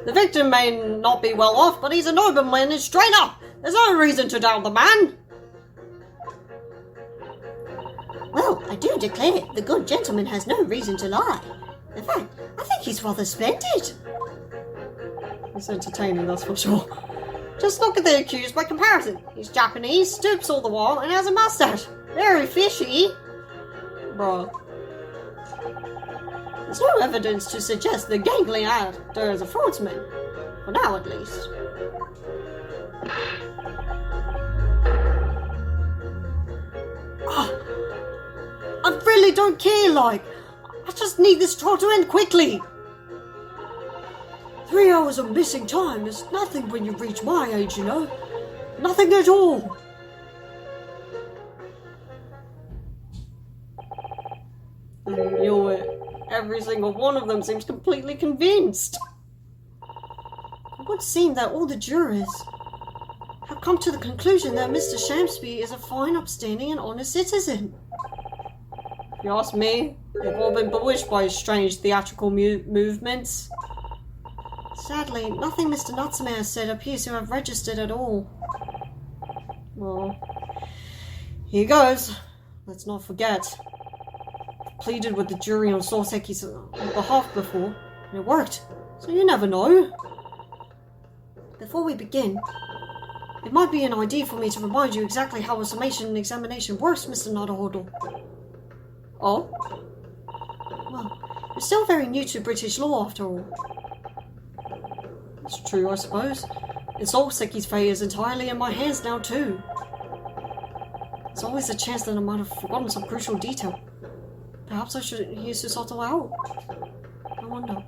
The victim may not be well off, but he's a nobleman and straight up. There's no reason to doubt the man. Well, I do declare the good gentleman has no reason to lie. In fact, I think he's rather splendid. He's entertaining, that's for sure. Just look at the accused by comparison. He's Japanese, stoops all the while, and has a mustache. Very fishy. Bruh. There's no evidence to suggest the gangly actor is a fraudman. For now, at least. I really don't care, I just need this trial to end quickly. 3 hours of missing time is nothing when you reach my age, you know. Nothing at all. I knew it. Every single one of them seems completely convinced. It would seem that all the jurors have come to the conclusion that Mr. Shamsby is a fine, upstanding, and honest citizen. If you ask me, they've all been bewitched by his strange theatrical movements. Sadly, nothing Mr. Natsume has said appears to have registered at all. Well, here goes. Let's not forget. I pleaded with the jury on Soseki's behalf before, and it worked, so you never know. Before we begin, it might be an idea for me to remind you exactly how a summation examination works, Mr. Naruhodo. Oh? Well, you're still very new to British law after all. It's true, I suppose. And Soseki's fate is entirely in my hands now, too. There's always a chance that I might have forgotten some crucial detail. Perhaps I should hear Susato out. I wonder.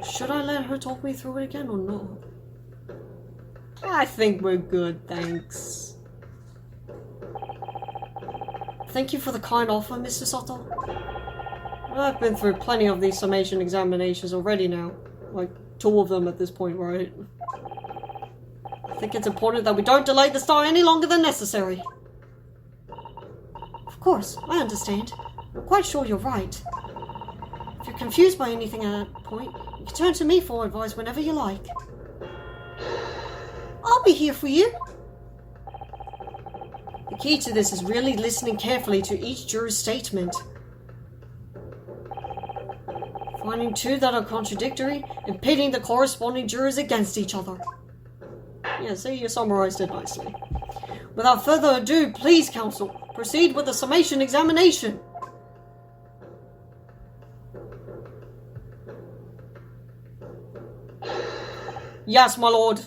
Should I let her talk me through it again or not? I think we're good, thanks. Thank you for the kind offer, Mr. Sato. I've been through plenty of these summation examinations already now. Like, 2 of them at this point, right? I think it's important that we don't delay the start any longer than necessary. Of course, I understand. I'm quite sure you're right. If you're confused by anything at that point, you can turn to me for advice whenever you like. I'll be here for you. The key to this is really listening carefully to each juror's statement. Finding 2 that are contradictory and pitting the corresponding jurors against each other. Yeah, see, you summarized it nicely. Without further ado, please, counsel, proceed with the summation examination. Yes, my lord.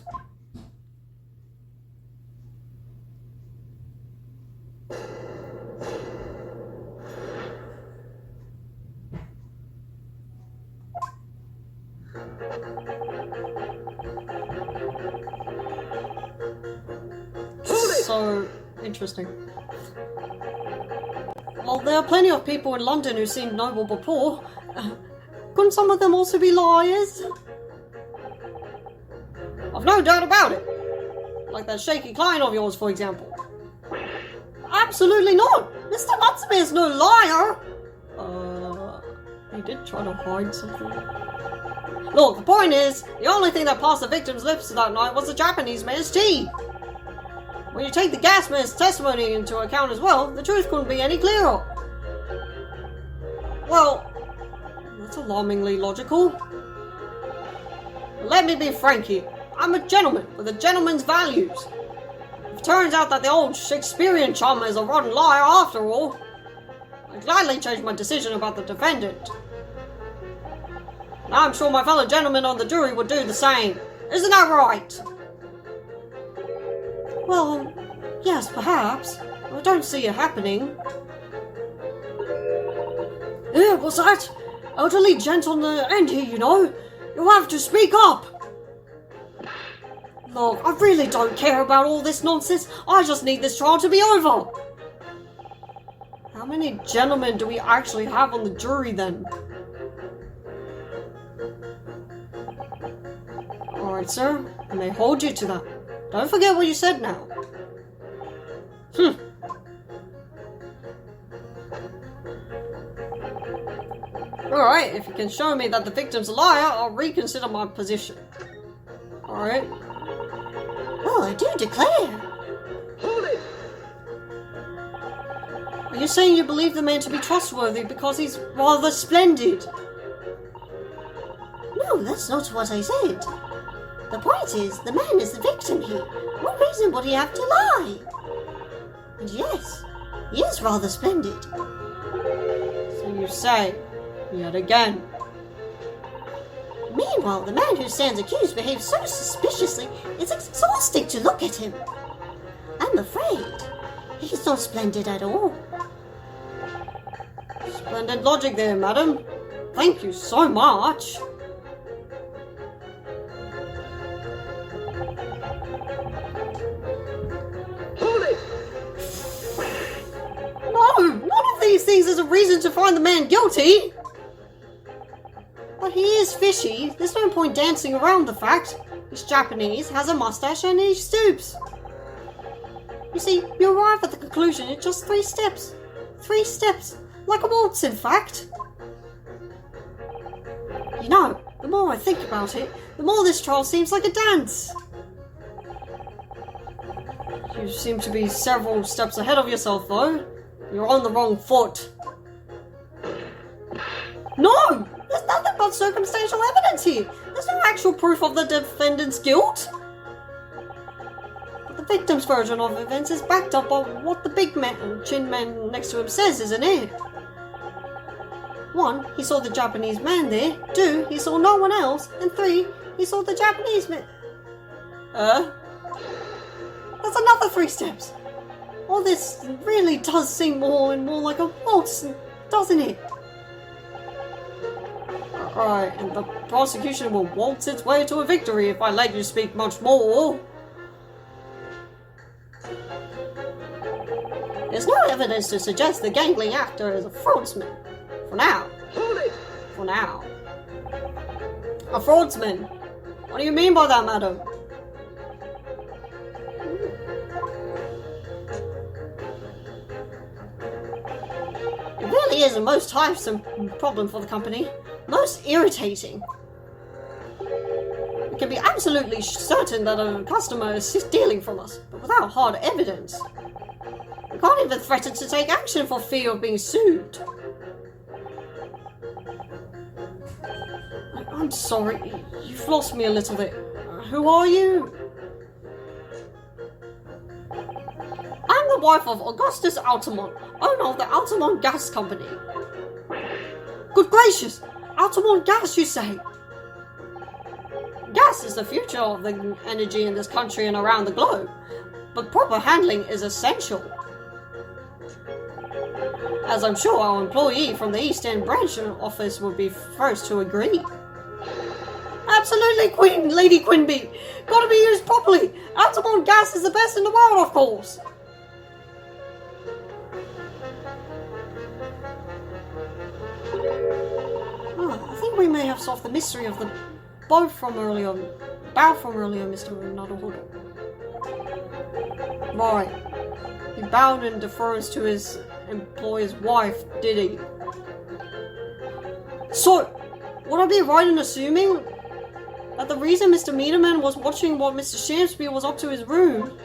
So interesting. Well, there are plenty of people in London who seemed noble but poor. Couldn't some of them also be liars? I've no doubt about it. Like that shaky client of yours, for example. Absolutely not! Mr. Natsume is no liar! He did try to hide something. Look, the point is, the only thing that passed the victim's lips that night was the Japanese man's tea. When you take the gas man's testimony into account as well, the truth couldn't be any clearer. Well, that's alarmingly logical. Let me be frank here. I'm a gentleman with a gentleman's values. If it turns out that the old Shakespearean chum is a rotten liar after all, I'd gladly change my decision about the defendant. And I'm sure my fellow gentlemen on the jury would do the same. Isn't that right? Well, yes, perhaps. I don't see it happening. What's that? Elderly gent on the end here, you know. You have to speak up. Look, I really don't care about all this nonsense. I just need this trial to be over. How many gentlemen do we actually have on the jury then? Alright, sir. I may hold you to that. Don't forget what you said now. Alright, if you can show me that the victim's a liar, I'll reconsider my position. Alright. Well, I do declare. Are you saying you believe the man to be trustworthy because he's rather splendid? No, that's not what I said. The point is, the man is the victim here. What reason would he have to lie? And yes, he is rather splendid. So you say, yet again. Meanwhile, the man who stands accused behaves so suspiciously, it's exhausting to look at him. I'm afraid he's not splendid at all. Splendid logic there, madam. Thank you so much. No, none of these things is a reason to find the man guilty. But he is fishy. There's no point dancing around the fact. He's Japanese, has a mustache, and he stoops. You see, you arrive at the conclusion in just 3 steps. 3 steps. Like a waltz, in fact. You know, the more I think about it, the more this trial seems like a dance. You seem to be several steps ahead of yourself, though. You're on the wrong foot. No! There's nothing but circumstantial evidence here. There's no actual proof of the defendant's guilt. But the victim's version of events is backed up by what the big man, chin man next to him says, isn't it? 1, he saw the Japanese man there. 2, he saw no one else. And 3, he saw the Japanese man. That's another 3 steps. All this really does seem more and more like a waltz, doesn't it? Alright, and the prosecution will waltz its way to a victory if I let you speak much more. There's no evidence to suggest the gangling actor is a fraudsman. For now. For now. A fraudsman? What do you mean by that, madam? It really is a most tiresome problem for the company. Most irritating. We can be absolutely certain that a customer is stealing from us, but without hard evidence. We can't even threaten to take action for fear of being sued. I'm sorry, you've lost me a little bit. Who are you? I'm the wife of Augustus Altamont, owner of the Altamont Gas Company. Good gracious! Altamont gas, you say? Gas is the future of the energy in this country and around the globe, but proper handling is essential. As I'm sure our employee from the East End branch office would be first to agree. Absolutely, Lady Quinby! Gotta be used properly! Altamont gas is the best in the world, of course! I think we may have solved the mystery of the bow from earlier, Mr. Nuttlehood. Right. He bowed in deference to his employer's wife, did he? So, would I be right in assuming that the reason Mr. Meaderman was watching what Mr. Shamsby was up to his room?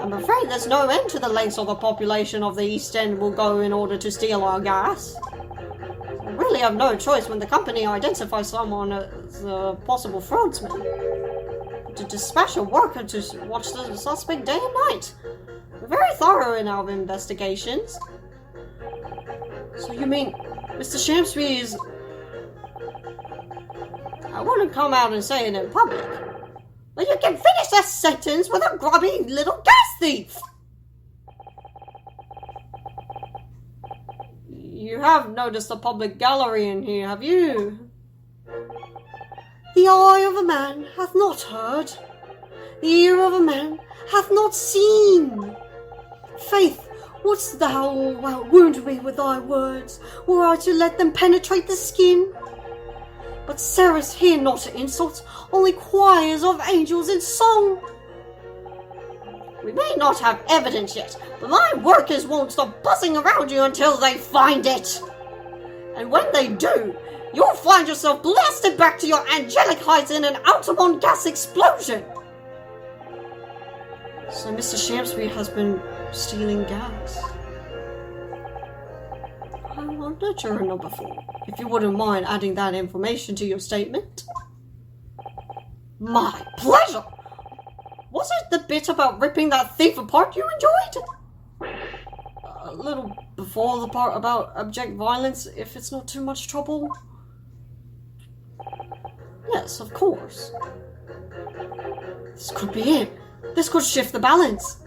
I'm afraid there's no end to the lengths of the population of the East End will go in order to steal our gas. I really have no choice when the company identifies someone as a possible fraudsman. To dispatch a worker to watch the suspect day and night. We're very thorough in our investigations. So you mean Mr. Shamsby is... I wouldn't come out and say it in public. But you can finish that sentence with a grubby little gas thief! You have noticed the public gallery in here, have you? The eye of a man hath not heard, the ear of a man hath not seen. Faith, wouldst thou wound me with thy words, were I to let them penetrate the skin? But Sarah's hear not insults, only choirs of angels in song. We may not have evidence yet, but my workers won't stop buzzing around you until they find it. And when they do, you'll find yourself blasted back to your angelic heights in an Altamont gas explosion! So Mr. Shamsby has been stealing gas. I wonder, juror number 4, if you wouldn't mind adding that information to your statement. My pleasure! Was it the bit about ripping that thief apart you enjoyed? A little before the part about abject violence, if it's not too much trouble. Yes, of course. This could be it. This could shift the balance.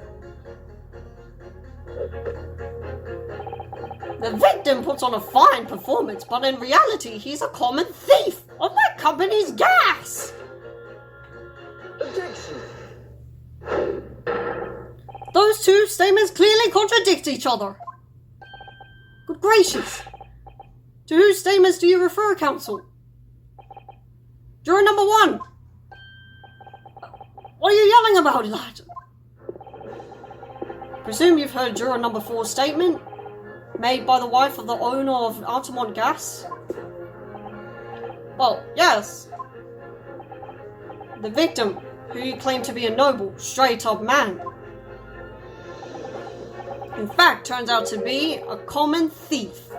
The victim puts on a fine performance, but in reality he's a common thief of my company's gas! Objection. Those two statements clearly contradict each other. Good gracious. To whose statements do you refer, counsel? Juror number 1. What are you yelling about, lad? Presume you've heard juror number 4's statement, made by the wife of the owner of Altamont Gas? Well, yes. The victim, who you claim to be a noble, straight-up man, in fact, turns out to be a common thief.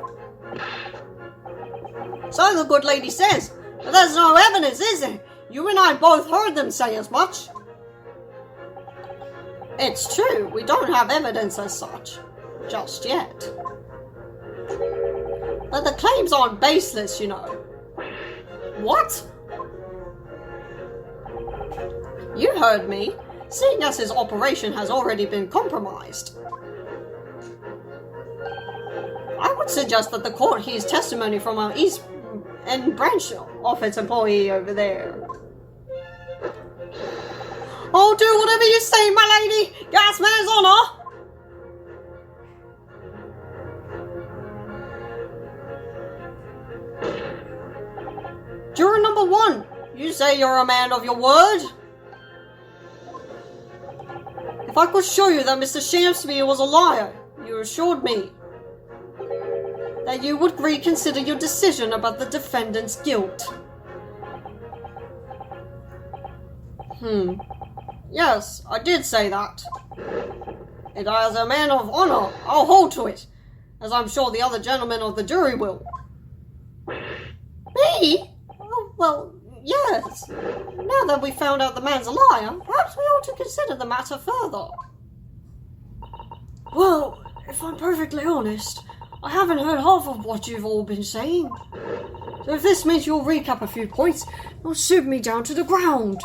So the good lady says, but there's no evidence, is there? You and I both heard them say as much. It's true, we don't have evidence as such, just yet. But the claims aren't baseless, you know. What? You heard me, seeing as his operation has already been compromised. I would suggest that the court hears testimony from our East End branch office employee over there. I'll do whatever you say, my lady! Gasman's honour! Juror number 1, you say you're a man of your word? If I could show you that Mr. Shamsby was a liar, you assured me that you would reconsider your decision about the defendant's guilt. Yes, I did say that. And as a man of honour, I'll hold to it, as I'm sure the other gentlemen of the jury will. Me? Oh, well, yes. Now that we've found out the man's a liar, perhaps we ought to consider the matter further. Well, if I'm perfectly honest, I haven't heard half of what you've all been saying. So if this means you'll recap a few points, it'll suit me down to the ground.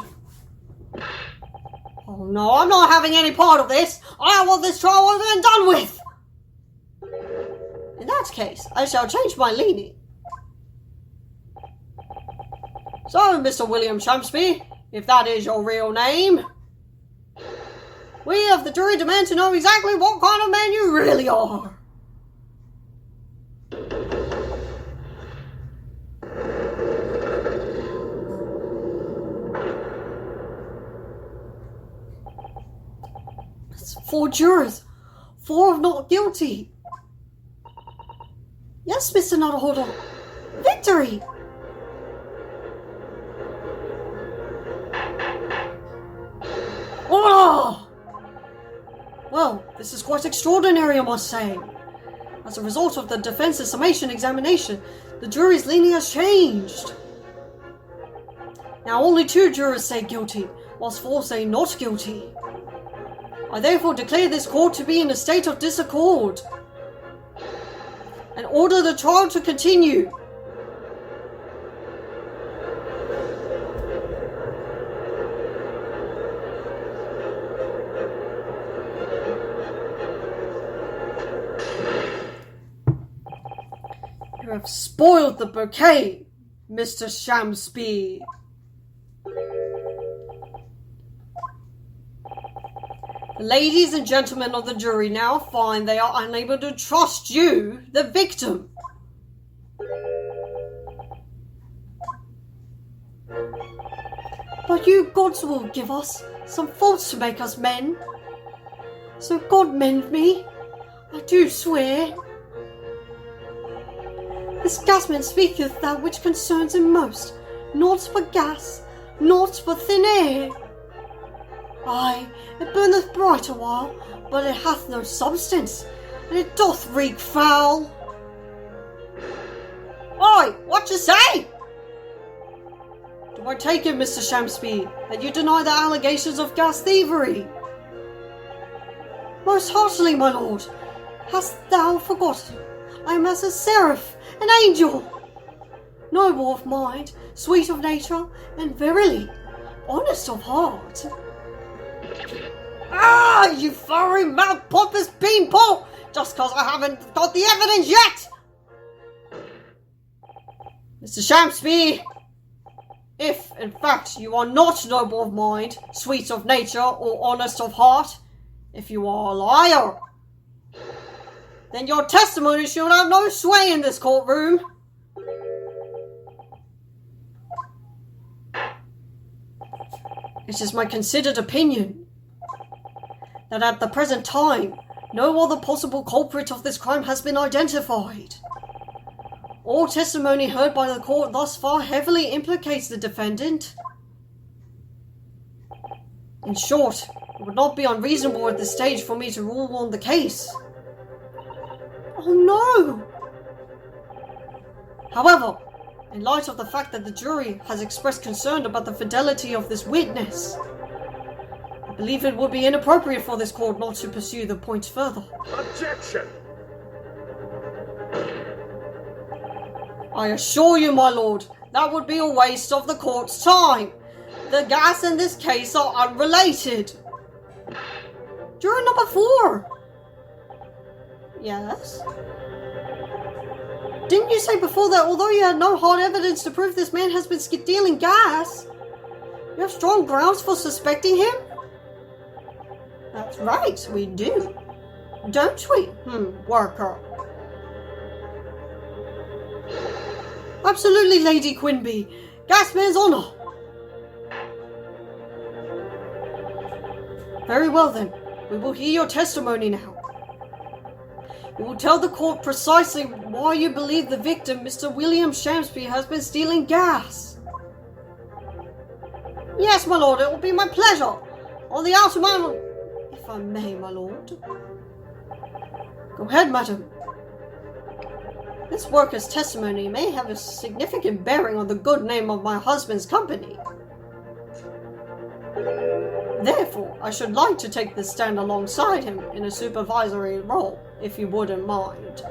Oh no, I'm not having any part of this. I want this trial over and done with. In that case, I shall change my leaning. So, Mr. William Shamsby, if that is your real name, we of the jury demand to know exactly what kind of man you really are. It's 4 jurors. 4 of not guilty. Yes, Mr. Nuttleholder. Victory! Oh! Well, this is quite extraordinary, I must say. As a result of the defense's summation examination, the jury's leaning has changed. Now only 2 jurors say guilty, whilst 4 say not guilty. I therefore declare this court to be in a state of disaccord, and order the trial to continue. You have spoiled the bouquet, Mr. Shamsby. Ladies and gentlemen of the jury now find they are unable to trust you, the victim. But you gods will give us some faults to make us men. So God mend me, I do swear. This gasman speaketh that which concerns him most, naught for gas, naught for thin air. Aye, it burneth bright a while, but it hath no substance, and it doth reek foul. Oi, what you say? Do I take it, Mr. Shamsby, that you deny the allegations of gas thievery? Most heartily, my lord. Hast thou forgotten? I am as a seraph, an angel, noble of mind, sweet of nature, and verily, honest of heart. Ah, you furry mouth pompous beanpole! Just cause I haven't got the evidence yet! Mr. Shamsby, if, in fact, you are not noble of mind, sweet of nature, or honest of heart, if you are a liar, then your testimony should have no sway in this courtroom. It is my considered opinion that at the present time, no other possible culprit of this crime has been identified. All testimony heard by the court thus far heavily implicates the defendant. In short, it would not be unreasonable at this stage for me to rule on the case. Oh no! However, in light of the fact that the jury has expressed concern about the fidelity of this witness, I believe it would be inappropriate for this court not to pursue the point further. Objection! I assure you, my lord, that would be a waste of the court's time. The gas in this case are unrelated. Juror number 4. Yes? Didn't you say before that although you had no hard evidence to prove this man has been stealing gas, you have strong grounds for suspecting him? That's right, we do. Don't we, worker? Absolutely, Lady Quinby. Gasman's honour. Very well then, we will hear your testimony now. You will tell the court precisely why you believe the victim, Mr. William Shamsby, has been stealing gas. Yes, my lord, it will be my pleasure. On the outer man, if I may, my lord. Go ahead, madam. This worker's testimony may have a significant bearing on the good name of my husband's company. Therefore, I should like to take this stand alongside him in a supervisory role, if you wouldn't mind.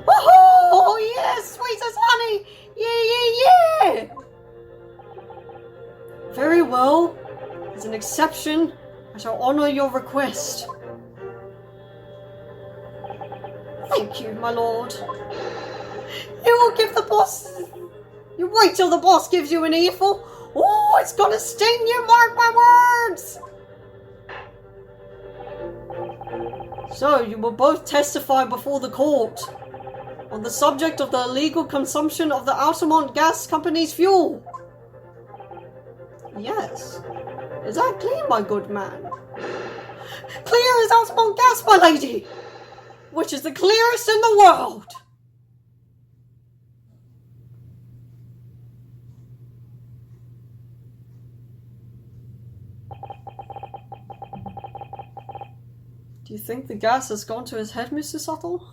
Oh, yes, sweet as honey! Yeah! Very well. As an exception, I shall honor your request. Thank you, my lord. You will give the boss... You wait till the boss gives you an earful. Oh, it's gonna sting you, mark my words! So, you will both testify before the court on the subject of the illegal consumption of the Altamont Gas Company's fuel. Yes. Is that clear, my good man? Clear as Altamont gas, my lady! Which is the clearest in the world! Do you think the gas has gone to his head, Mr. Suttle?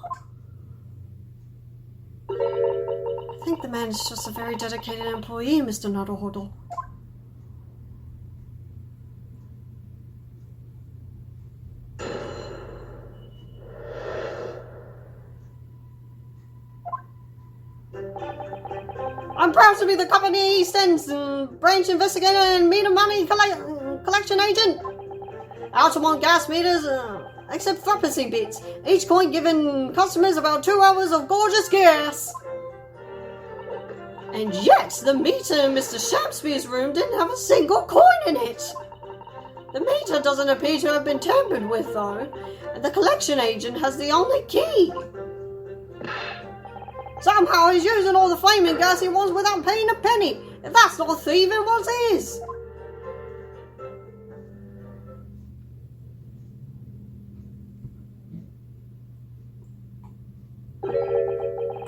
I think the man is just a very dedicated employee, Mr. Nuddlehuddle. I'm proud to be the company East End's branch investigator and meter money collection agent. Altamont gas meters accept frappuccino bits, each coin giving customers about 2 hours of gorgeous gas. And yet, the meter in Mr. Shamsby's room didn't have a single coin in it. The meter doesn't appear to have been tampered with, though, and the collection agent has the only key. Somehow he's using all the flaming gas he wants without paying a penny. If that's not thieving, what is?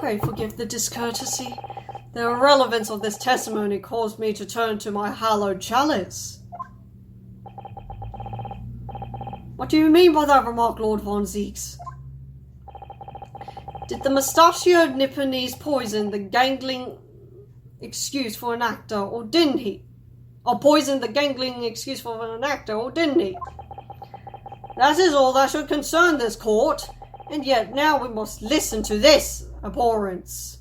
Pray forgive the discourtesy. The irrelevance of this testimony caused me to turn to my hallowed chalice. What do you mean by that remark, Lord Von Zeeks? Did the mustachioed Nipponese poison the gangling excuse for an actor, or didn't he? Or poison the gangling excuse for an actor, or didn't he? That is all that should concern this court, and yet now we must listen to this abhorrence.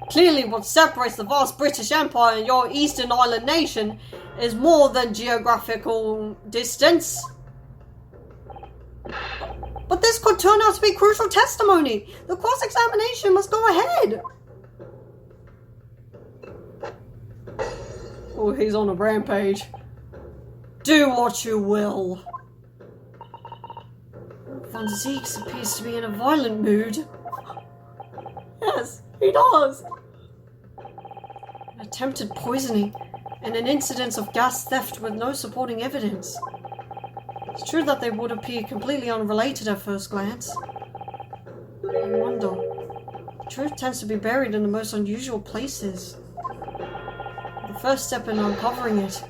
Clearly what separates the vast British Empire and your Eastern Island nation is more than geographical distance. But this could turn out to be crucial testimony. The cross-examination must go ahead. Oh, he's on a rampage. Do what you will. Von Zeeks appears to be in a violent mood. Yes, he does. An attempted poisoning and an incident of gas theft with no supporting evidence. It's true that they would appear completely unrelated at first glance. I wonder. Truth tends to be buried in the most unusual places. The first step in uncovering it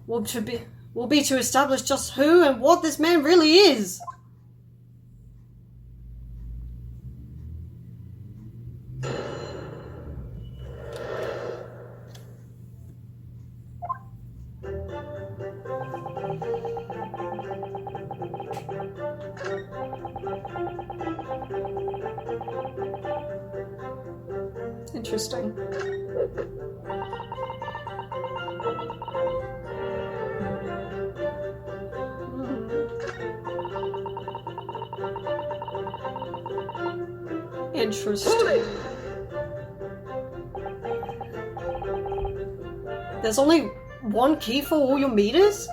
will be to establish just who and what this man really is. Interesting. Interesting. There's only one key for all your meters?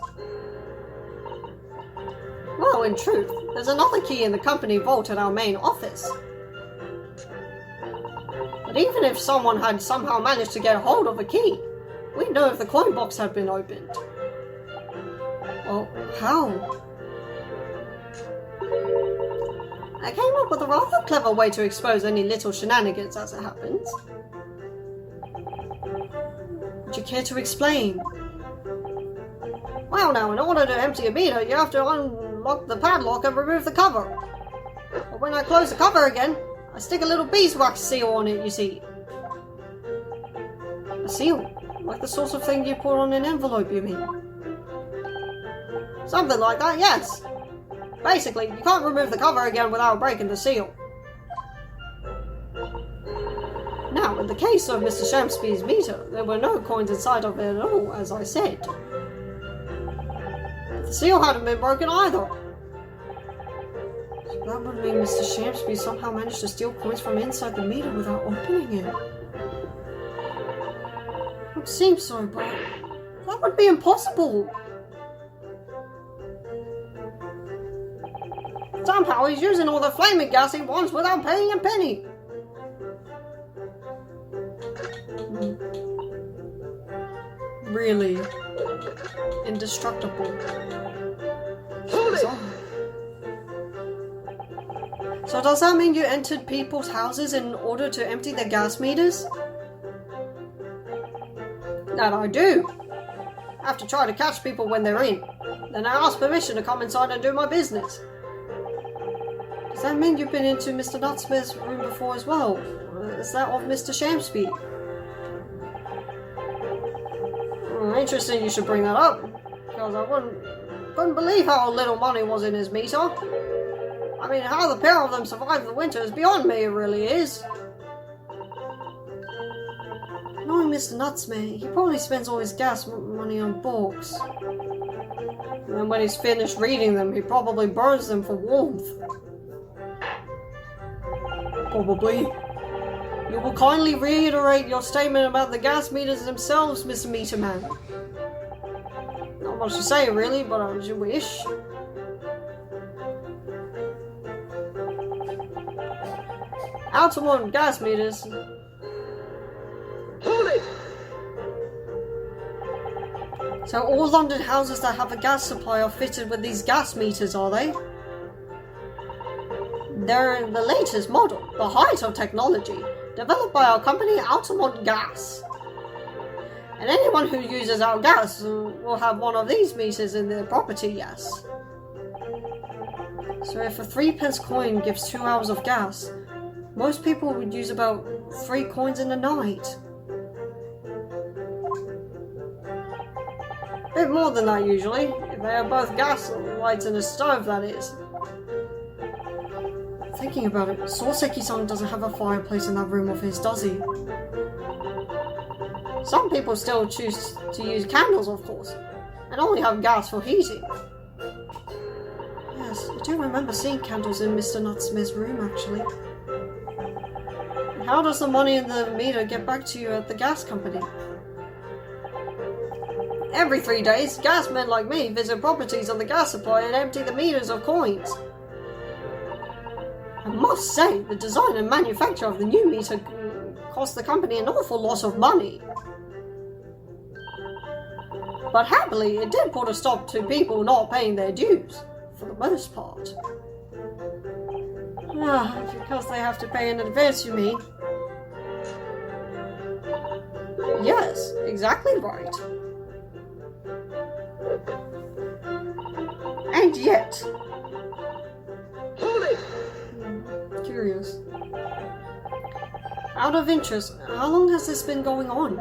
Well, in truth, there's another key in the company vault at our main office. But even if someone had somehow managed to get hold of a key, we'd know if the coin box had been opened. Well, how? I came up with a rather clever way to expose any little shenanigans as it happens. Would you care to explain? Well now, in order to empty a meter, you have to unlock the padlock and remove the cover. But when I close the cover again, I stick a little beeswax seal on it, you see. A seal? Like the sort of thing you put on an envelope, you mean? Something like that, yes. Basically, you can't remove the cover again without breaking the seal. Now, in the case of Mr. Shamsby's meter, there were no coins inside of it at all, as I said. The seal hadn't been broken either. So that would mean Mr. Shamsby somehow managed to steal coins from inside the meter without opening it. It would seem so, but that would be impossible. Somehow he's using all the flaming gas he wants without paying a penny. Really indestructible. So does that mean you entered people's houses in order to empty their gas meters? That I do. I have to try to catch people when they're in. Then I ask permission to come inside and do my business. Does that mean you've been into Mr. Nutsmith's room before as well? Is that of Mr. Shamsby? Interesting you should bring that up, because I couldn't believe how little money was in his meter. I mean, how the pair of them survived the winter is beyond me, it really is. Knowing Mr. Nutsmith, he probably spends all his gas money on books. And when he's finished reading them, he probably burns them for warmth. Probably. You will kindly reiterate your statement about the gas meters themselves, Mr. Meterman. Not much to say, really, but as you wish. Altamont gas meters. Hold it! So all London houses that have a gas supply are fitted with these gas meters, are they? They're the latest model, the height of technology, developed by our company Altamont Gas. And anyone who uses our gas will have one of these meters in their property, yes. So if a 3p coin gives 2 hours of gas, most people would use about 3 coins in a night. A bit more than that usually, if they have both gas lights and a stove, that is. Thinking about it, Soseki-san doesn't have a fireplace in that room of his, does he? Some people still choose to use candles, of course, and only have gas for heating. Yes, I do remember seeing candles in Mr. Nutsmith's room, actually. And how does the money in the meter get back to you at the gas company? Every 3 days, gas men like me visit properties on the gas supply and empty the meters of coins. I must say, the design and manufacture of the new meter cost the company an awful lot of money. But happily, it did put a stop to people not paying their dues, for the most part. Because they have to pay in advance, you mean? Yes, exactly right. And yet... Hold it! Curious. Out of interest, how long has this been going on?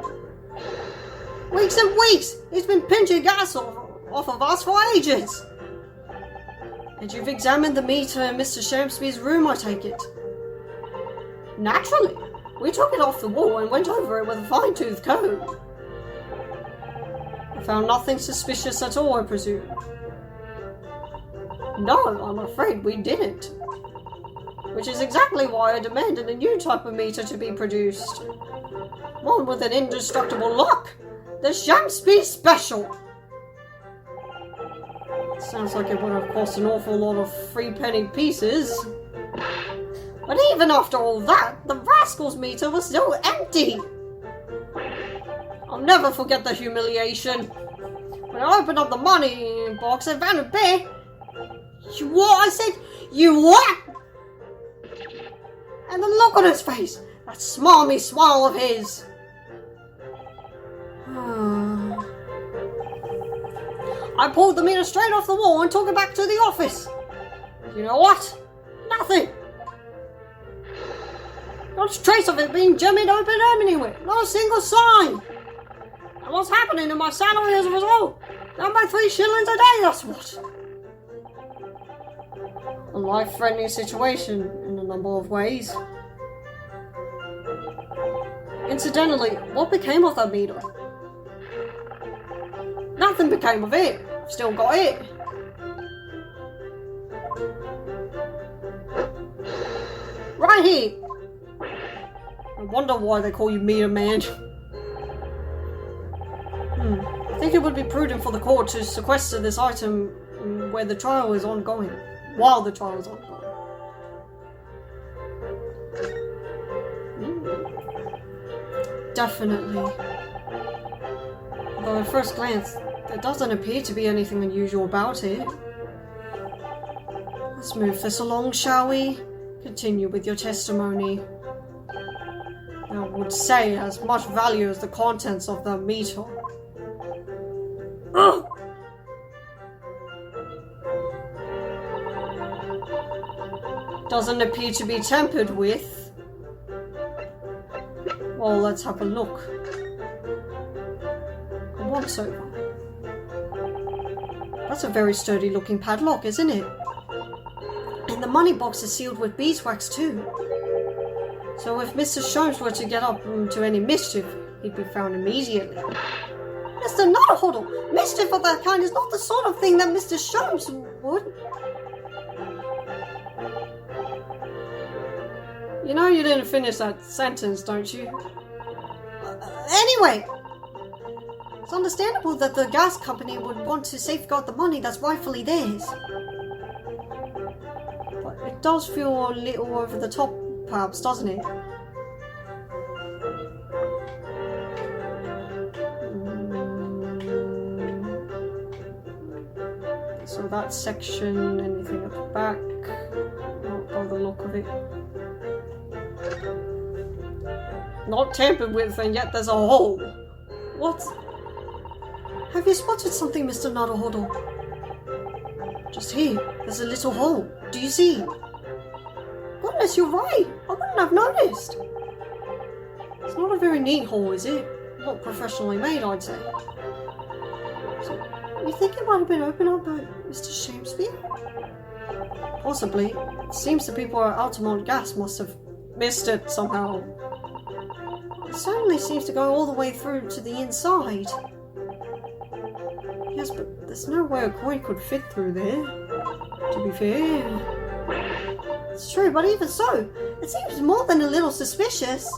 Weeks and weeks! He's been pinching gas off of us for ages! And you've examined the meter in Mr. Shamsby's room, I take it? Naturally! We took it off the wall and went over it with a fine-tooth comb. I found nothing suspicious at all, I presume. No, I'm afraid we didn't. Which is exactly why I demanded a new type of meter to be produced. One with an indestructible lock! The Shamsby Special! Sounds like it would have cost an awful lot of 3p pieces. But even after all that, the rascal's meter was still empty! I'll never forget the humiliation. When I opened up the money box and found a bear... You what? I said, you what? And the look on his face! That smarmy smile of his! I pulled the meter straight off the wall and took it back to the office. You know what? Nothing. Not a trace of it being jimmied open anywhere. Not a single sign. And what's happening to my salary as a result? Down by 3 shillings a day, that's what. A life-threatening situation in a number of ways. Incidentally, what became of that meter? Nothing became of it. I've still got it. Right here. I wonder why they call you Meter Man. I think it would be prudent for the court to sequester this item where the trial is ongoing. While the trial is ongoing. Definitely. Though at first glance, there doesn't appear to be anything unusual about it. Let's move this along, shall we? Continue with your testimony. I would say it has much value as the contents of the meter. Ugh! Doesn't appear to be tampered with. Well, let's have a look. A once-over. That's a very sturdy looking padlock, isn't it? And the money box is sealed with beeswax too. So if Mr. Sholmes were to get up to any mischief, he'd be found immediately. Mr. Nuttlehoddle, mischief of that kind is not the sort of thing that Mr. Sholmes would. You know you didn't finish that sentence, don't you? Anyway, it's understandable that the gas company would want to safeguard the money that's rightfully theirs. But it does feel a little over the top, perhaps, doesn't it? So that section, anything at the back, not bother look of it. Not tampered with, and yet there's a hole. What? Have you spotted something, Mr. Naruhodo? Just here, there's a little hole. Do you see? Goodness, you're right. I wouldn't have noticed. It's not a very neat hole, is it? Not professionally made, I'd say. So, you think it might have been opened up by Mr. Shamspeare? Possibly. It seems the people at Altamont Gas must have missed it somehow. It certainly seems to go all the way through to the inside. Yes, but there's no way a coin could fit through there, to be fair. It's true, but even so, it seems more than a little suspicious.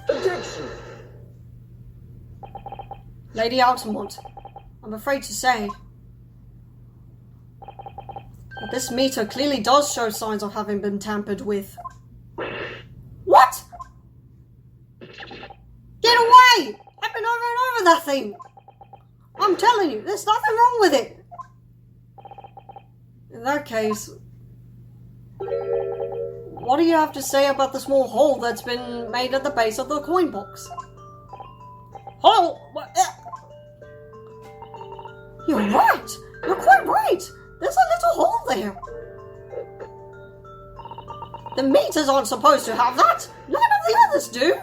Objection! Lady Altamont, I'm afraid to say that this meter clearly does show signs of having been tampered with. What? Get away! I've been over and over that thing! I'm telling you, there's nothing wrong with it! In that case, what do you have to say about the small hole that's been made at the base of the coin box? Hole? You're right! You're quite right! There's a little hole there! The meters aren't supposed to have that! None of the others do!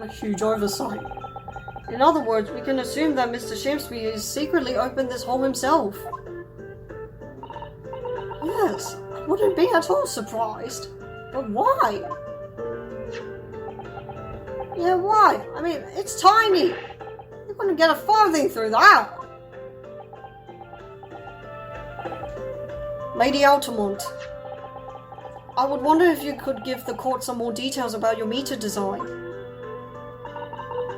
A huge oversight. In other words, we can assume that Mr. Shamspeare has secretly opened this hole himself. Yes, I wouldn't be at all surprised. But why? Yeah, why? I mean, it's tiny! You couldn't get a farthing through that! Lady Altamont, I would wonder if you could give the court some more details about your meter design.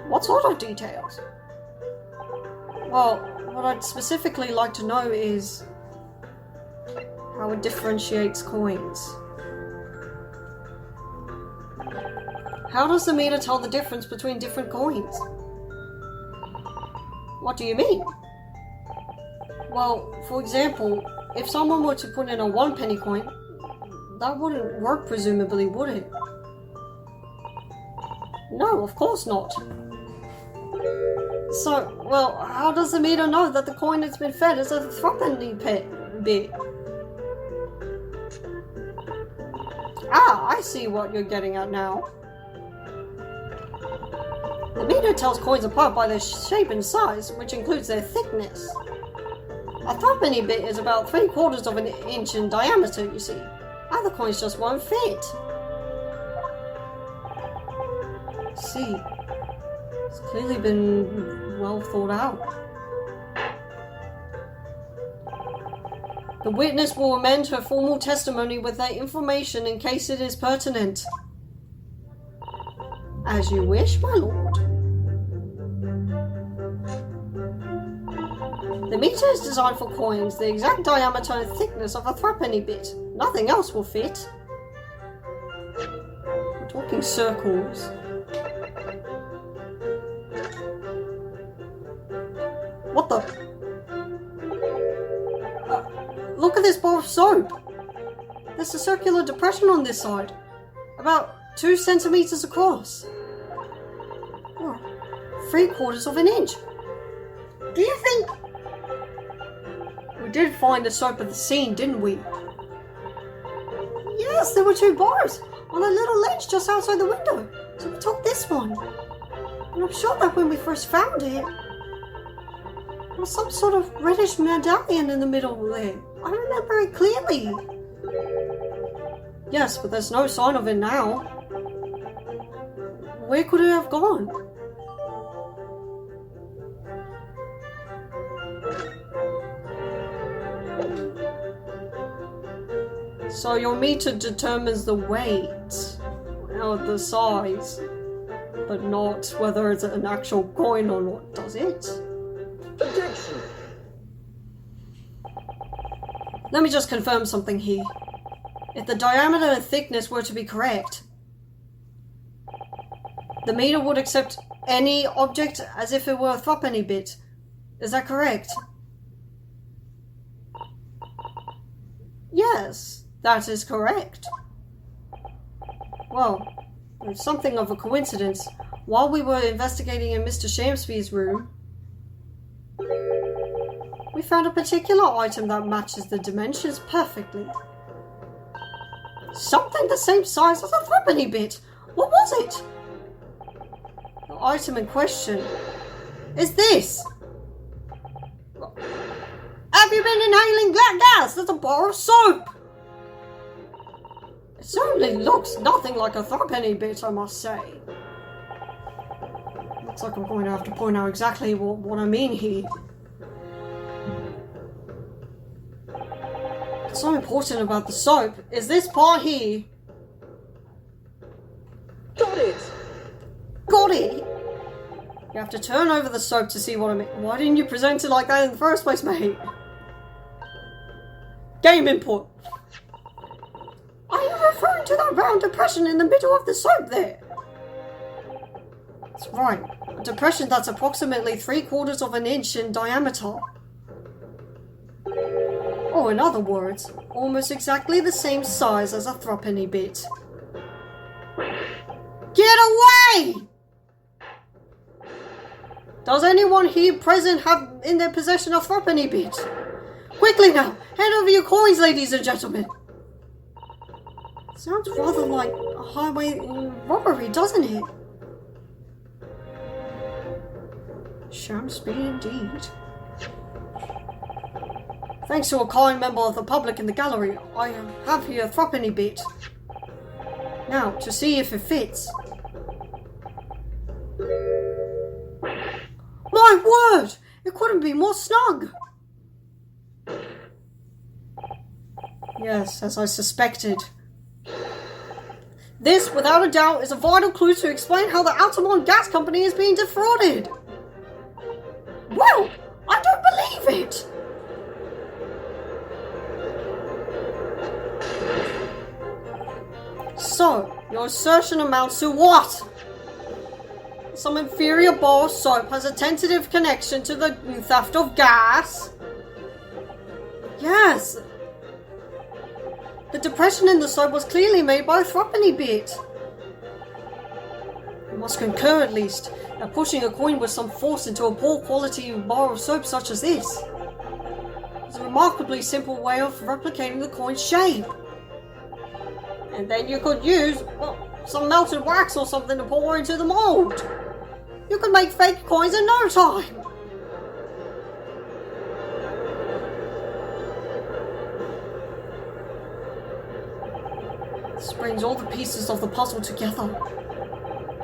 What sort of details? Well, what I'd specifically like to know is how it differentiates coins. How does the meter tell the difference between different coins? What do you mean? Well, for example, if someone were to put in a 1 penny coin, that wouldn't work presumably, would it? No, of course not. So, well, how does the meter know that the coin has been fed is a threepenny bit? Ah, I see what you're getting at now. The meter tells coins apart by their shape and size, which includes their thickness. A threepenny bit is about 3/4 of an inch in diameter, you see. Other coins just won't fit. See, it's clearly been well thought out. The witness will amend her formal testimony with that information in case it is pertinent. As you wish, my lord. The meter is designed for coins the exact diameter and thickness of a threepenny bit. Nothing else will fit. We're talking circles. What the? Look at this bar of soap. There's a circular depression on this side. About 2 centimeters across. Or 3/4 of an inch. Do you think... We did find the soap at the scene, didn't we? Yes, there were 2 bars on a little ledge just outside the window. So we took this one. And I'm sure that when we first found it, there was some sort of reddish medallion in the middle there. I remember it clearly. Yes, but there's no sign of it now. Where could it have gone? So your meter determines the weight, or the size, but not whether it's an actual coin or not, does it? Objection! Let me just confirm something here. If the diameter and thickness were to be correct, the meter would accept any object as if it were a threepenny bit. Is that correct? Yes, that is correct. Well, it's something of a coincidence. While we were investigating in Mr. Shamsby's room, we found a particular item that matches the dimensions perfectly. Something the same size as a threepenny bit. What was it? The item in question is this. Have you been inhaling that gas? That's a bar of soap. It certainly looks nothing like a threepenny bit, I must say. Looks like I'm going to have to point out exactly what I mean here. What's so important about the soap is this part here. Got it! Got it! You have to turn over the soap to see what I mean. Why didn't you present it like that in the first place, mate? Game input. Are you referring to that round depression in the middle of the soap there? That's right. A depression that's approximately 3/4 of an inch in diameter. Or in other words, almost exactly the same size as a threepenny bit. Get away! Does anyone here present have in their possession a threepenny bit? Quickly now, hand over your coins, ladies and gentlemen. Sounds rather like a highway robbery, doesn't it? Sham speed indeed. Thanks to a kind member of the public in the gallery, I have here a threepenny bit. Now, to see if it fits. My word! It couldn't be more snug! Yes, as I suspected. This, without a doubt, is a vital clue to explain how the Altamont Gas Company is being defrauded. Well, I don't believe it! So, your assertion amounts to what? Some inferior bar of soap has a tentative connection to the theft of gas? Yes. The depression in the soap was clearly made by a threepenny bit. You must concur, at least, that pushing a coin with some force into a poor quality bar of soap such as this is a remarkably simple way of replicating the coin's shape. And then you could use, well, some melted wax or something to pour into the mold. You could make fake coins in no time. This brings all the pieces of the puzzle together.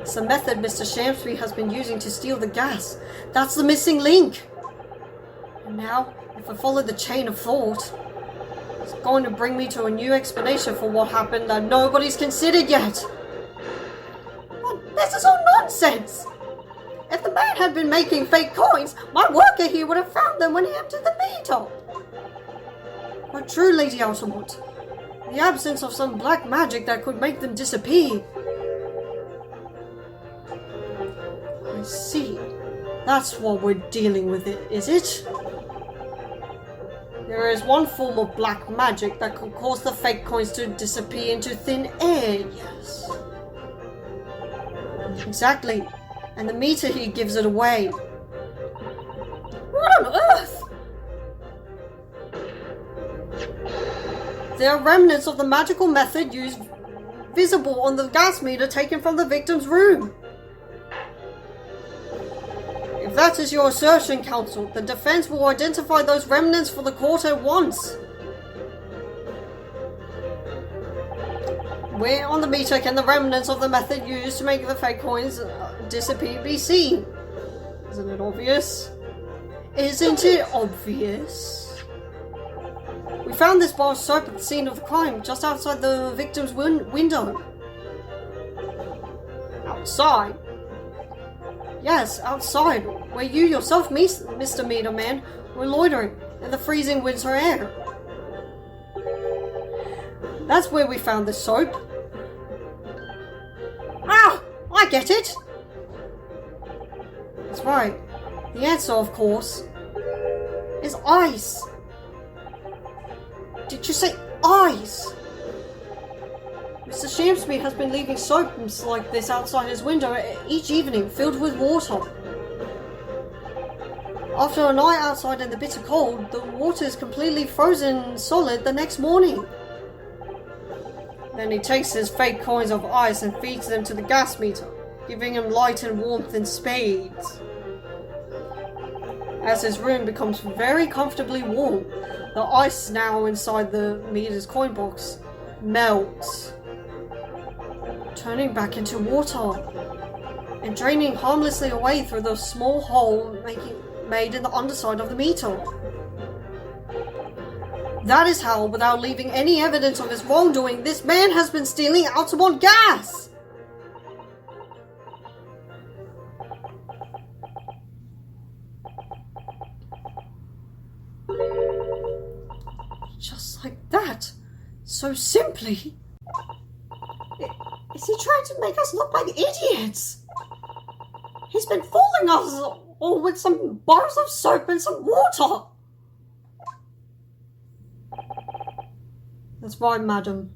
It's the method Mr. Shamsby has been using to steal the gas. That's the missing link. And now, if I follow the chain of thought, it's going to bring me to a new explanation for what happened that nobody's considered yet. But this is all nonsense! If the man had been making fake coins, my worker here would have found them when he emptied the meter. But true, Lady Altamont, the absence of some black magic that could make them disappear. I see. That's what we're dealing with, is it? There is one form of black magic that could cause the fake coins to disappear into thin air, yes. Exactly. And the meter here gives it away. What on earth? There are remnants of the magical method used visible on the gas meter taken from the victim's room. If that is your assertion, counsel, the defense will identify those remnants for the court at once. Where on the meter can the remnants of the method used to make the fake coins disappear be seen? Isn't it obvious? Isn't it obvious? We found this bar of soap at the scene of the crime, just outside the victim's window. Outside? Yes, outside, where you yourself, Mr. Meter Man, were loitering in the freezing winter air. That's where we found the soap. Ah! I get it! That's right. The answer, of course, is ice. Did you say ice? Mr. Shamsby has been leaving soaps like this outside his window each evening, filled with water. After a night outside in the bitter cold, the water is completely frozen solid the next morning. Then he takes his fake coins of ice and feeds them to the gas meter, giving him light and warmth in spades. As his room becomes very comfortably warm, the ice now inside the meter's coin box melts, turning back into water and draining harmlessly away through the small hole made in the underside of the meter. That is how, without leaving any evidence of his wrongdoing, this man has been stealing Altamont gas! Just like that. So simply. Is he trying to make us look like idiots? He's been fooling us all with some bars of soap and some water. That's right, madam.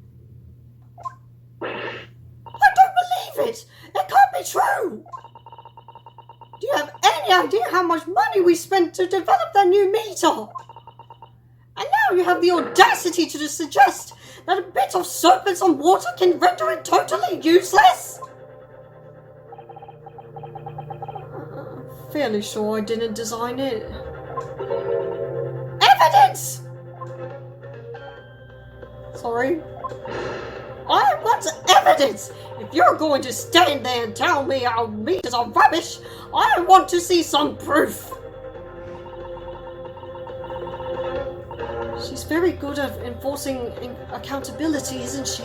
I don't believe it! It can't be true! Do you have any idea how much money we spent to develop that new meter? And now you have the audacity to suggest that a bit of soap and some water can render it totally useless? I'm fairly sure I didn't design it. Evidence! Sorry? I want evidence! If you're going to stand there and tell me our meters are rubbish, I want to see some proof! She's very good at enforcing accountability, isn't she?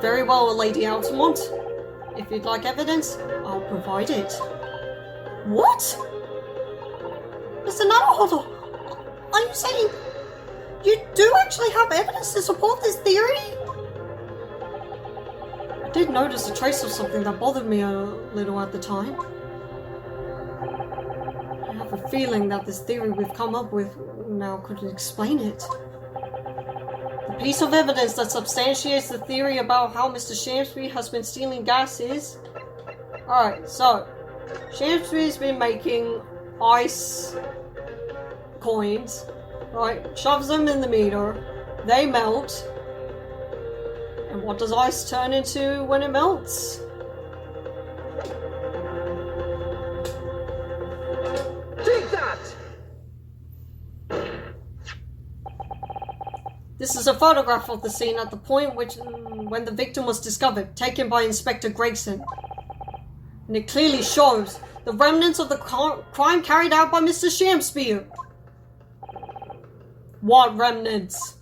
Very well, Lady Altamont. If you'd like evidence, I'll provide it. What? Mr. Naruhodo, are you saying you do actually have evidence to support this theory? I did notice a trace of something that bothered me a little at the time. I have a feeling that this theory we've come up with now could explain it. The piece of evidence that substantiates the theory about how Mr. Shamsby has been stealing gas is... Alright, so... Shamsby's been making ice coins, right? Shoves them in the meter, they melt. And what does ice turn into when it melts? Take that! This is a photograph of the scene at the point when the victim was discovered, taken by Inspector Gregson. And it clearly shows the remnants of the crime carried out by Mr. Shamsby. What remnants?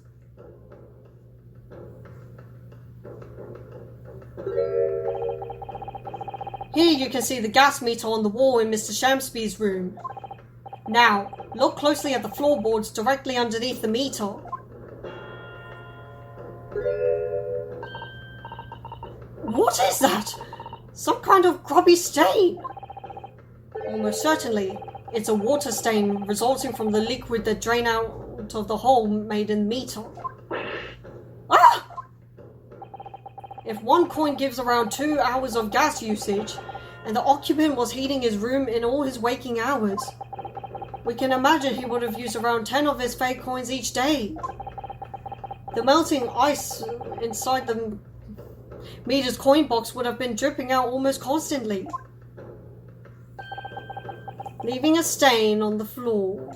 Here you can see the gas meter on the wall in Mr. Shamsby's room. Now, look closely at the floorboards directly underneath the meter. What is that? Some kind of grubby stain? Almost certainly, it's a water stain resulting from the liquid that drained out of the hole made in the meter. Ah! If one coin gives around 2 hours of gas usage, and the occupant was heating his room in all his waking hours, we can imagine he would have used around 10 of his fake coins each day. The melting ice inside the meter's coin box would have been dripping out almost constantly, leaving a stain on the floor.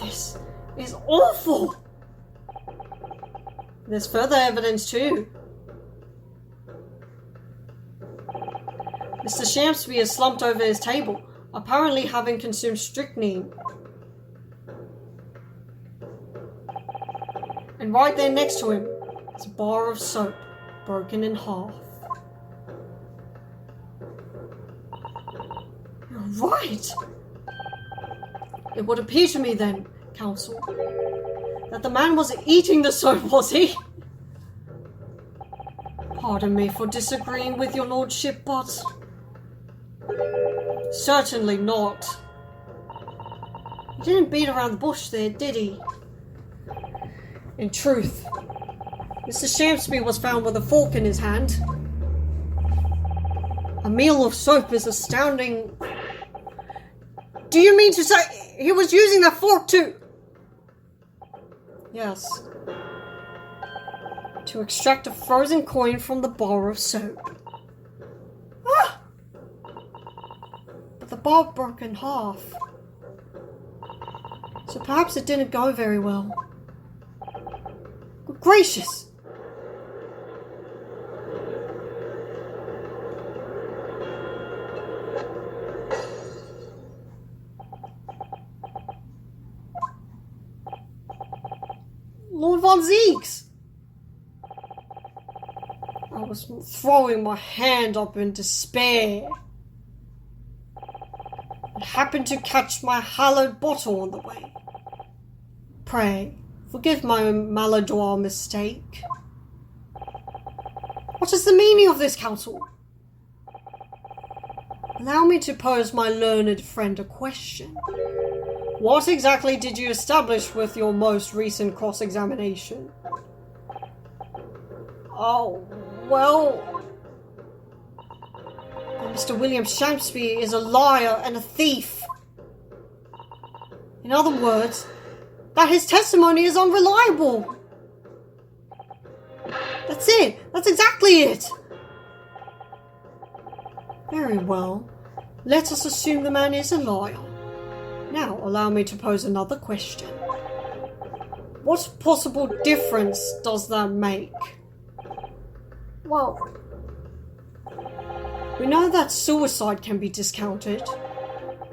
This is awful! There's further evidence too. Mr. Shamsby is slumped over his table, apparently having consumed strychnine. And right there next to him is a bar of soap, broken in half. You're right! It would appear to me then, Counsel, that the man wasn't eating the soap, was he? Pardon me for disagreeing with your lordship, but... Certainly not. He didn't beat around the bush there, did he? In truth, Mr. Shamsby was found with a fork in his hand. A meal of soap is astounding. Do you mean to say he was using that fork to... Yes. To extract a frozen coin from the bar of soap. Ah! But the bar broke in half. So perhaps it didn't go very well. Good gracious! Lord Von Zeeks! I was throwing my hand up in despair. And happened to catch my hallowed bottle on the way. Pray, forgive my maladroit mistake. What is the meaning of this, counsel? Allow me to pose my learned friend a question. What exactly did you establish with your most recent cross-examination? Oh, well... Mr. William Shamsby is a liar and a thief. In other words, that his testimony is unreliable. That's it. That's exactly it. Very well. Let us assume the man is a liar. Now, allow me to pose another question. What possible difference does that make? Well, we know that suicide can be discounted.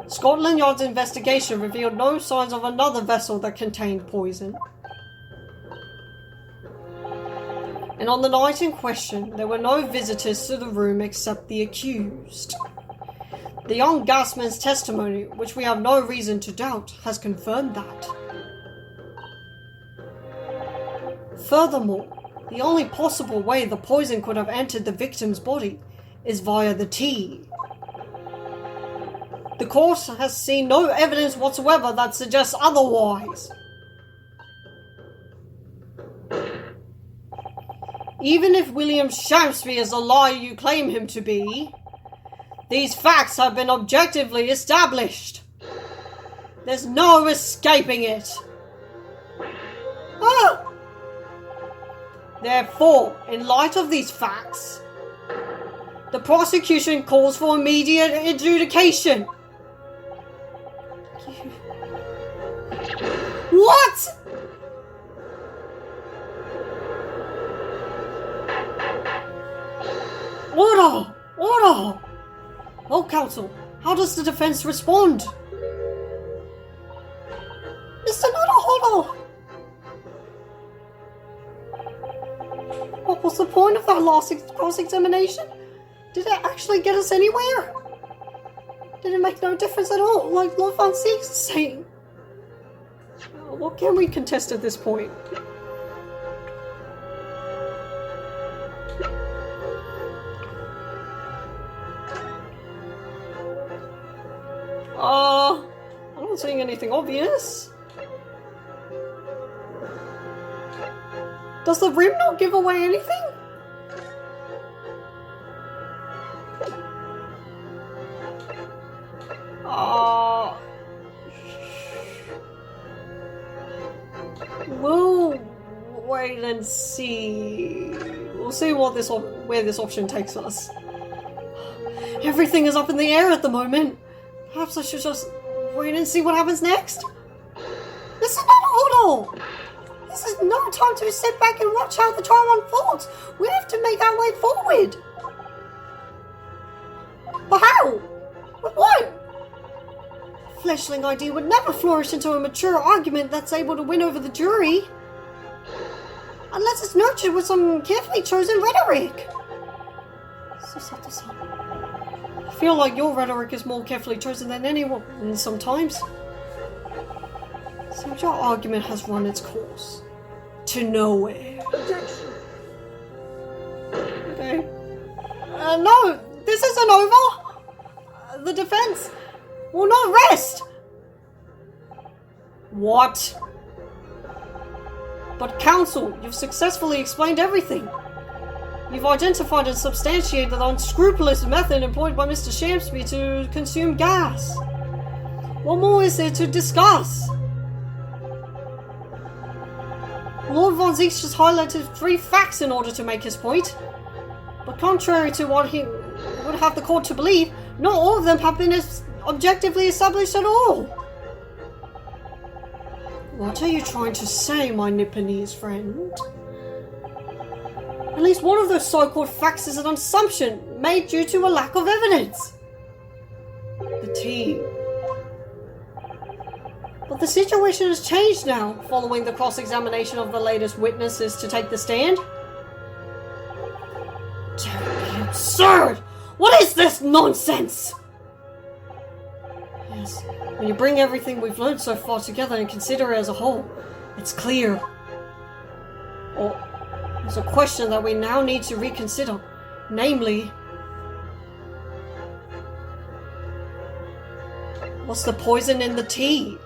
Scotland Yard's investigation revealed no signs of another vessel that contained poison. And on the night in question, there were no visitors to the room except the accused. The young gasman's testimony, which we have no reason to doubt, has confirmed that. Furthermore, the only possible way the poison could have entered the victim's body is via the tea. The court has seen no evidence whatsoever that suggests otherwise. Even if William Shamsby is the liar you claim him to be, these facts have been objectively established. There's no escaping it. Oh! Therefore, in light of these facts, the prosecution calls for immediate adjudication. What? Order! Order! Oh, counsel, how does the defense respond? Mr. Nutter, what was the point of that last cross-examination? Did it actually get us anywhere? Did it make no difference at all, like Lord Van Zeeks is saying? What can we contest at this point? I'm not seeing anything obvious. Does the rim not give away anything? We'll wait and see. We'll see what where this option takes us. Everything is up in the air at the moment. Perhaps I should just wait and see what happens next. This is not order. This is no time to sit back and watch how the trial unfolds. We have to make our way forward. But how? With what? A fleshling idea would never flourish into a mature argument that's able to win over the jury. Unless it's nurtured with some carefully chosen rhetoric. I feel like your rhetoric is more carefully chosen than anyone sometimes. So your argument has run its course. To nowhere. Objection! Okay. No, this isn't over. The defense will not rest. What? But counsel, you've successfully explained everything. You've identified and substantiated the unscrupulous method employed by Mr. Shamsby to consume gas. What more is there to discuss? Lord Von Zeeks just highlighted 3 facts in order to make his point. But contrary to what he would have the court to believe, not all of them have been objectively established at all. What are you trying to say, my Nipponese friend? At least one of those so-called facts is an assumption made due to a lack of evidence. The tea. But the situation has changed now, following the cross-examination of the latest witnesses to take the stand. Terribly absurd! What is this nonsense? Yes, when you bring everything we've learned so far together and consider it as a whole, it's clear. Or, there's a question that we now need to reconsider, namely, what's the poison in the tea?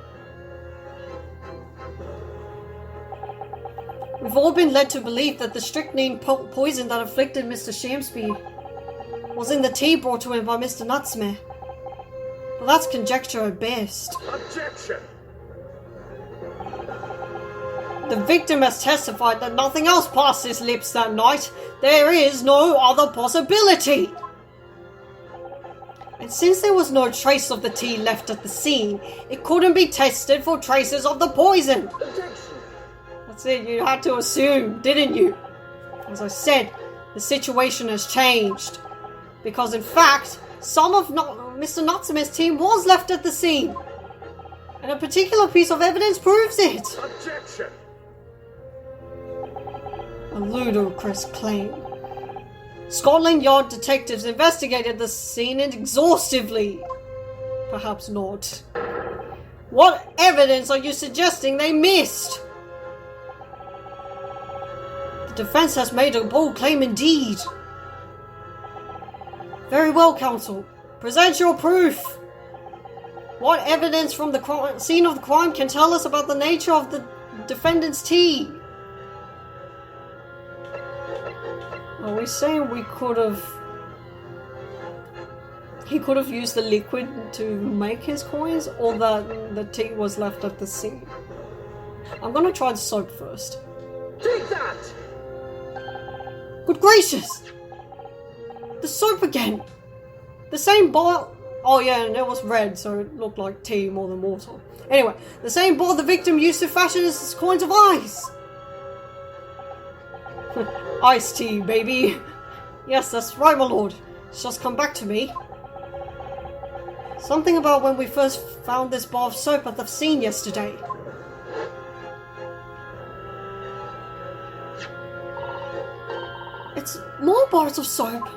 We've all been led to believe that the strychnine poison that afflicted Mr. Shamsby was in the tea brought to him by Mr. Nutsmith. But that's conjecture at best. Objection! The victim has testified that nothing else passed his lips that night. There is no other possibility. And since there was no trace of the tea left at the scene, it couldn't be tested for traces of the poison. Objection! That's it, you had to assume, didn't you? As I said, the situation has changed. Because in fact, some of Mr. Nutsmith's team was left at the scene. And a particular piece of evidence proves it. Objection! A ludicrous claim. Scotland Yard detectives investigated the scene exhaustively. Perhaps not. What evidence are you suggesting they missed? The defense has made a bold claim indeed. Very well, counsel. Present your proof. What evidence from the scene of the crime can tell us about the nature of the defendant's tea? Are we saying he could have used the liquid to make his coins, or that the tea was left at the scene? I'm gonna try the soap first. Take that! Good gracious! The soap again! The same bar... Oh yeah, and it was red, so it looked like tea more than water. Anyway, the same bar the victim used to fashion his coins of ice! Iced tea, baby! Yes, that's right, my lord. It's just come back to me. Something about when we first found this bar of soap at the scene yesterday. It's more bars of soap.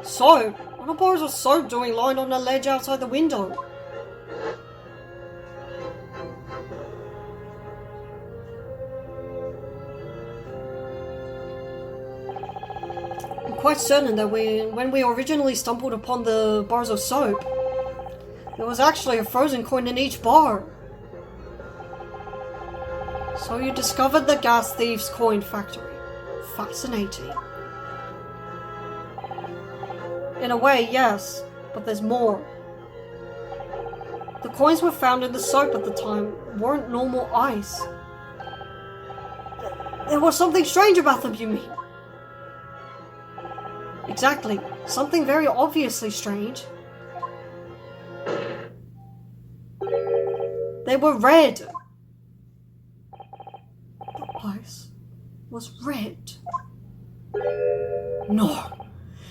Soap? What are bars of soap doing lying on the ledge outside the window? I'm quite certain that when we originally stumbled upon the bars of soap, there was actually a frozen coin in each bar. So you discovered the gas thief's coin factory. Fascinating. In a way, yes, but there's more. The coins were found in the soap at the time weren't normal ice. There was something strange about them, you mean? Exactly. Something very obviously strange. They were red. The ice was red. No.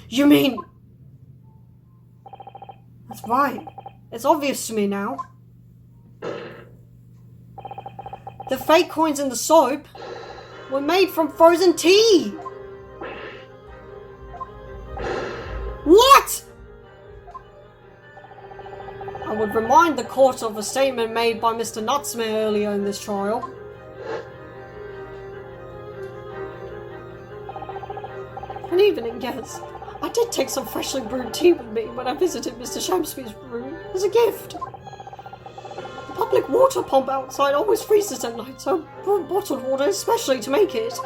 You mean... That's right. It's obvious to me now. The fake coins in the soap were made from frozen tea. What? I would remind the court of a statement made by Mr. Nutsmith earlier in this trial. And even, yes, I did take some freshly brewed tea with me when I visited Mr. Shamsby's room as a gift. The public water pump outside always freezes at night, so I brought bottled water especially to make it.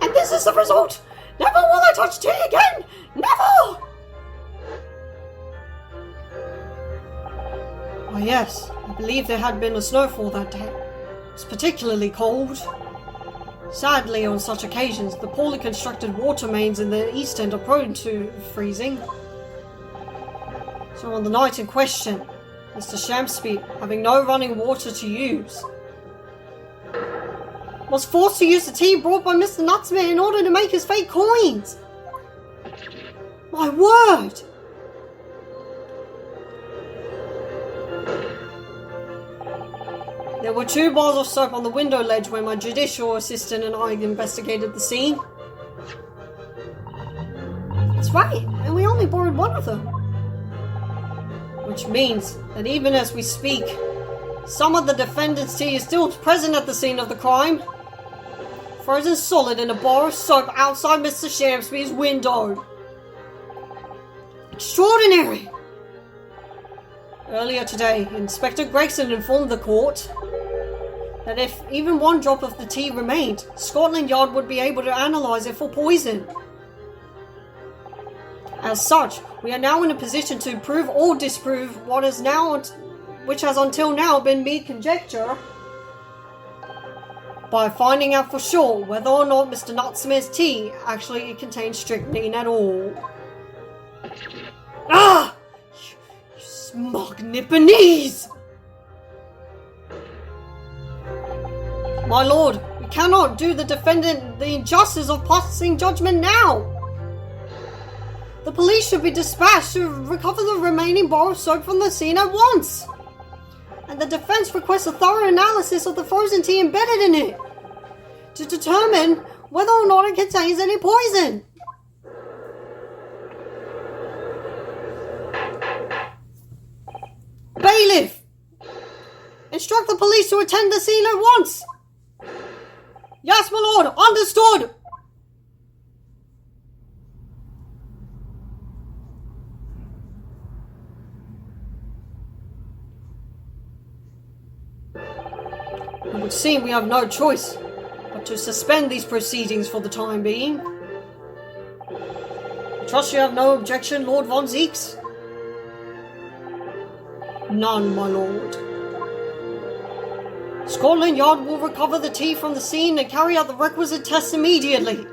And this is the result! Never will I touch tea again! Never! Oh yes, I believe there had been a snowfall that day. It's particularly cold. Sadly, on such occasions, the poorly constructed water mains in the east end are prone to freezing. So on the night in question, Mr. Shamsby, having no running water to use, was forced to use the tea brought by Mr. Nutsmith in order to make his fake coins. My word! There were 2 bars of soap on the window ledge when my judicial assistant and I investigated the scene. That's right, and we only borrowed one of them. Which means that even as we speak, some of the defendant's tea is still present at the scene of the crime, frozen solid in a bar of soap outside Mr. Shamsby's window. Extraordinary! Earlier today, Inspector Gregson informed the court that if even 1 drop of the tea remained, Scotland Yard would be able to analyse it for poison. As such, we are now in a position to prove or disprove which has until now been mere conjecture, by finding out for sure whether or not Mr. Nutsmith's tea actually contains strychnine at all. Ah! You smug Nipponese! My lord, we cannot do the defendant the injustice of passing judgment now. The police should be dispatched to recover the remaining bar of soap from the scene at once. And the defense requests a thorough analysis of the frozen tea embedded in it to determine whether or not it contains any poison. Bailiff! Instruct the police to attend the scene at once! Yes, my lord! Understood! It would seem we have no choice but to suspend these proceedings for the time being. I trust you have no objection, Lord Von Zeeks? None, my lord. Scotland Yard will recover the tea from the scene and carry out the requisite tests immediately.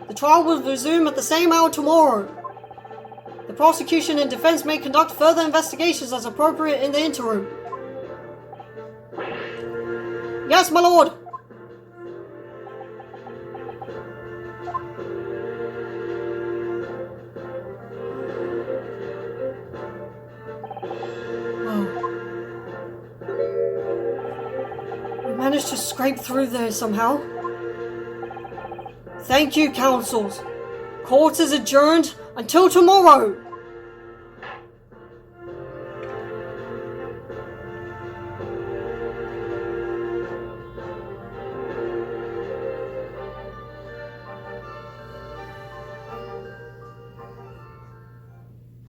The trial will resume at the same hour tomorrow. The prosecution and defense may conduct further investigations as appropriate in the interim. Yes, my lord! Managed to scrape through there somehow. Thank you, counsels. Court is adjourned until tomorrow.